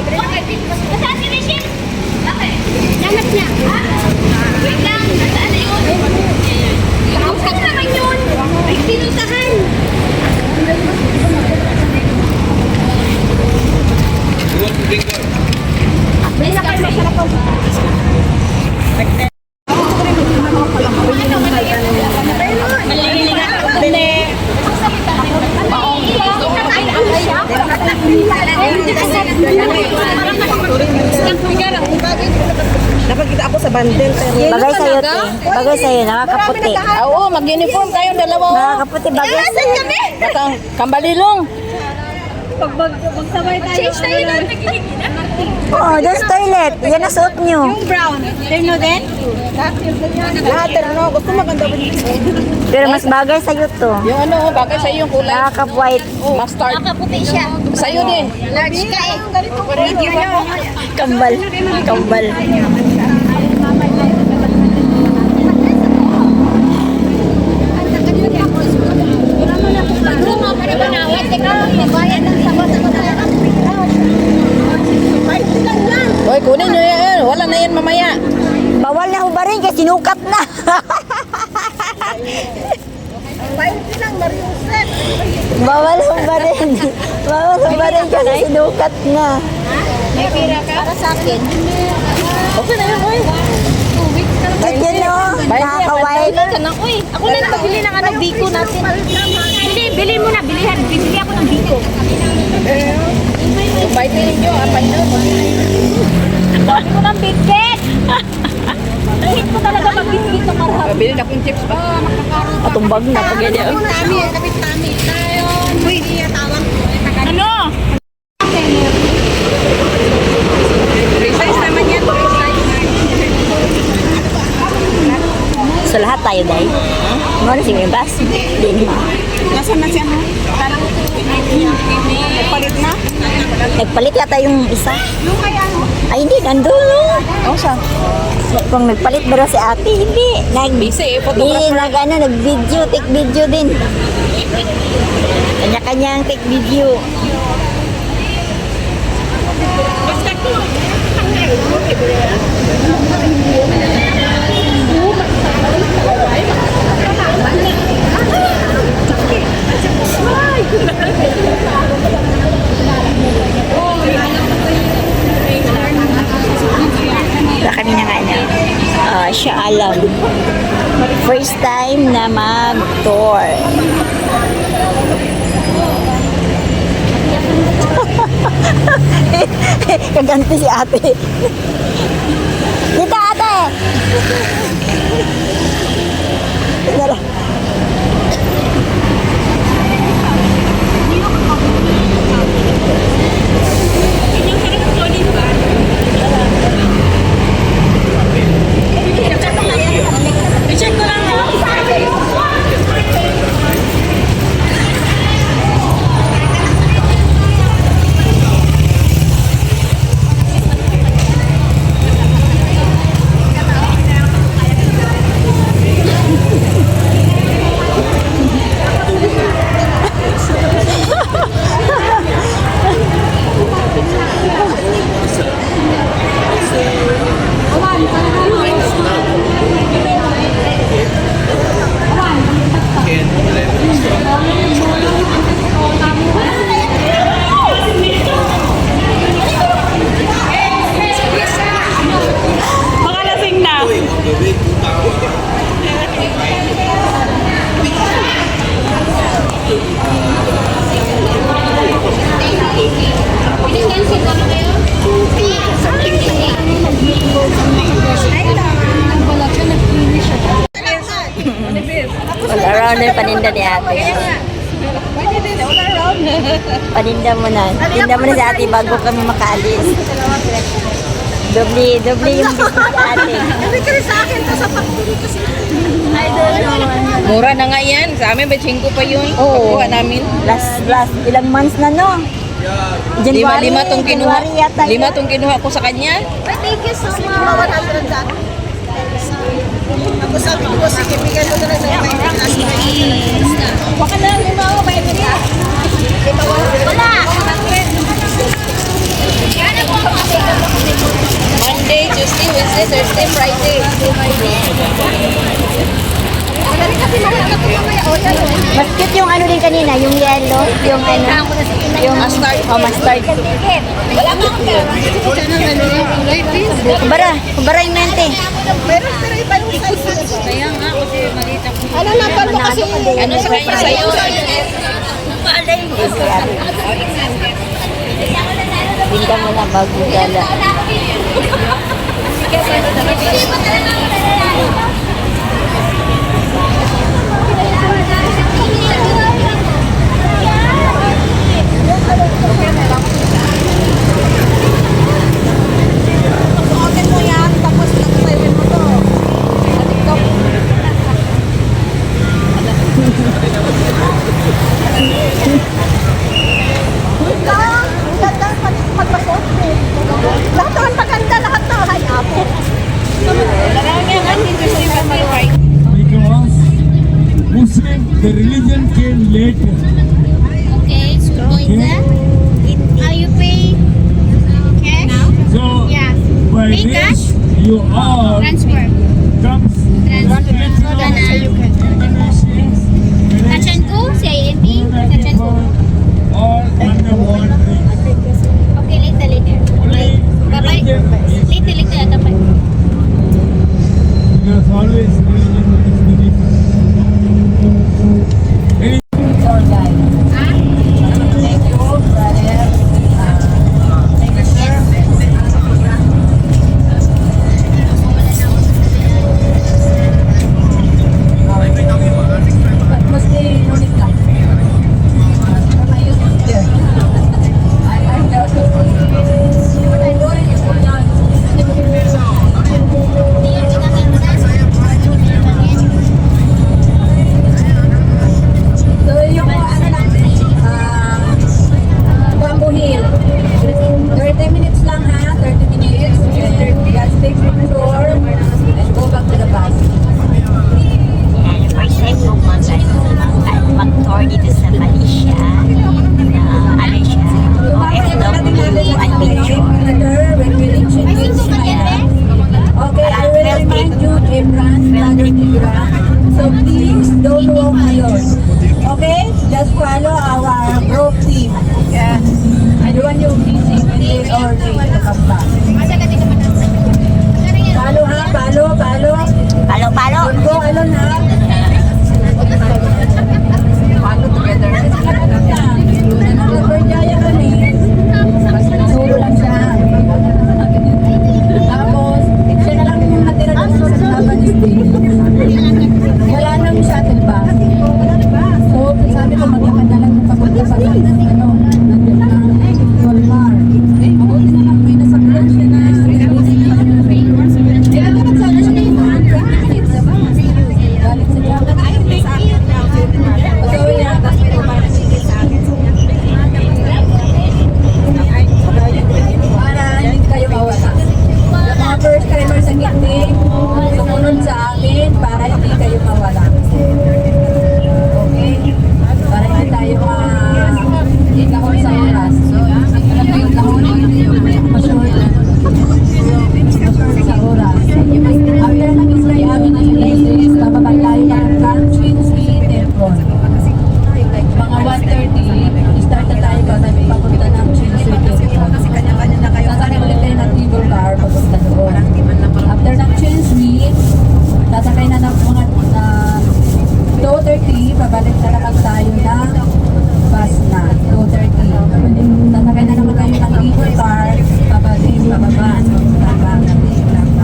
Saan si Michelle? Bakit? Lamat na. Wait lang. Saan na yun? Saan naman yun? May pinuntahan. Best ka sa sarap. Nakakita ako sa bundle pero Bagay sa'yo, te. Bagay sa'yo, nakakaputi. oo, mag-uniform tayong dalawa. Nakakaputi, bagay sa'yo. Batang kambalilong. Change tayo lang. Oo, doon sa toilet. Yan ang suot nyo. Brown. Terno din? Lahat ano, gusto maganda ba dito? Pero mas bagay sa'yo to. Yung ano, bagay sa iyo yung kulay. Nakaka-white. Mustard. Nakaputi siya. Sa iyo din. Large ka eh. Video mo. Kambal. Kambal. Hoy, kunin nyo yan. Wala na yan mamaya. Bawal na hubarin kasi sinukat na. Bawal hubarin. Bawal hubarin kasi sinukat na. May pira ka? Para sa akin. Okay na yun, hoy. At yun o, nakaka-white. Ako na nagbili ng ano, biko natin. Bili mo na, bilihan. Bibili ako ng biko. Kumbay ninyo, apan nyo. Sabi ko ng biscuit! Hit ko talaga mag-biscuit ng marhab. Bili na kong chips ba? Atumbag na pag ganyan. Ano? Precise naman yan, precise. So lahat tayo dahil. Ano na si Mibas? Hindi mo. Nasaan na siya, no? Nagpalit na? Nagpalit yata yung isa. Yung kaya, no? Ay hindi, nandun no. Oo, siya. Kung nagpalit ba raw si ate, hindi. Busy, Di, photographer. nag-video, take video din. Kanya-kanyang take video. Kanina nga niya, siya alam. First time na mag-tour. Kaganti si ate. Dito ate! Tara. I-check ko lang ha. All-around na yung paninda ni ate. Paninda mo na. Paninda mo na si ate bago kami makaalis. Doble yung business ni ate. Sabi ka rin sa akin, sa pagpili kasi. I don't know. Mura na nga yan. Sa amin, ba 5 pa yun? Oo. Pagkuha namin. Last, ilang months na no? Lima tong kinuha. January yata Lima yun. tong kinuha ko sa kanya. Thank you so much. 100 sa akin. Ako sabi ko, sige, bigyan mo na lang ng 5. Baka na lang yung mga bayan niya. Wala. Yan ako. Wednesday, Thursday, Friday. Mas cute yung ano din kanina, yung yellow, yung ano, yung Mustard. Oh, mustard. Kubara yung mente. Pero iba yung size. Kaya nga, kasi maliit ako. Ano na mo kasi? Ano sa kanya sa'yo? Tinda mo na bago gala. Suotin mo yan, tapos nag-7 mo to. Sa TikTok. Ang ganda magpasuot eh. Lahat naman maganda, lahat na hayapon. Because Muslim, the religion came later. Okay, so going there. Are you pay cash? So Yeah. by Pay this, cash? you all Transfer. comes Transfer. Indonesians, Touch and go, CIMB, touch and go. all under one thing. Okay, later. Only Bye-bye. religion is Later, bye-bye. because always religion is the difference. So, yung ano lang, Bamboo Hill. 30 minutes lang ha, 30 minutes. Just take the tour and go back to the bus. Yan, yung first time ko mag-tour dito sa Malaysia. Ano siya, OFW adventure. When we reach Indonesia. Okay, I will remind you, Imran, so please don't walk alone. Okay? Just follow our group team. Yeah. I don't want you busy when they are late to come back. Follow ha, follow. Palo-palo. Don't go alone ha. Follow together. Nag-Berjaya kami. Solo lang siya. Tapos, siya na lang yung natira doon sa Laban State. Wala nang shuttle bus. So, sabi ko, maglakad na lang kung papunta pa sa ano, nandun na Walmart. Mabuti na lang, may nasakyan siya na. Kaya naman sana siya na yung 20 minutes. Galit sa Japan. So, yeah, that's my para hindi kayo mawala. Yung mga first timer sa gitni, sumunod sa akin para hindi kayo mawala. Okay? Para hindi tayo ikahon sa oras. Alam mo yung kahon, ma-short sa oras. After ng Israel, amin ang places, bababa tayo ng Country Sweet Temple. Mga 1:30, start na tayo ba tayo papunta ng Chin Sweet Temple. Sasakay ulit tayo ng Table Bar papunta doon. After ng Chin Sweet, sasakay na ng mga 2:30, pabalik na naman tayo ng bus na 2:30. Sasakay na naman tayo ng Table Bar, pabalik, pababa.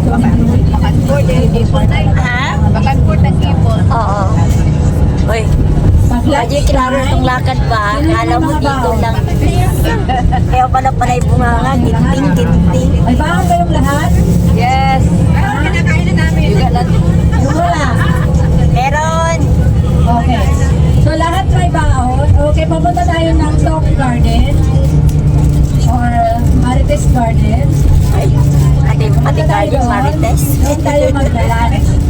So, Ha? Oo. Uy, medyo klaro itong lakad ba? Akala mo dito lang. Kaya pala panay bunganga, ginting. Ay, baka kayong lahat? Yes. Kinakain na namin. Wala. Meron. Okay. So, lahat may baon. Okay, papunta tayo ng Top Garden or Marites Garden. Ate Punta tayo Garden doon. Marites. Doon tayo mag-lunch.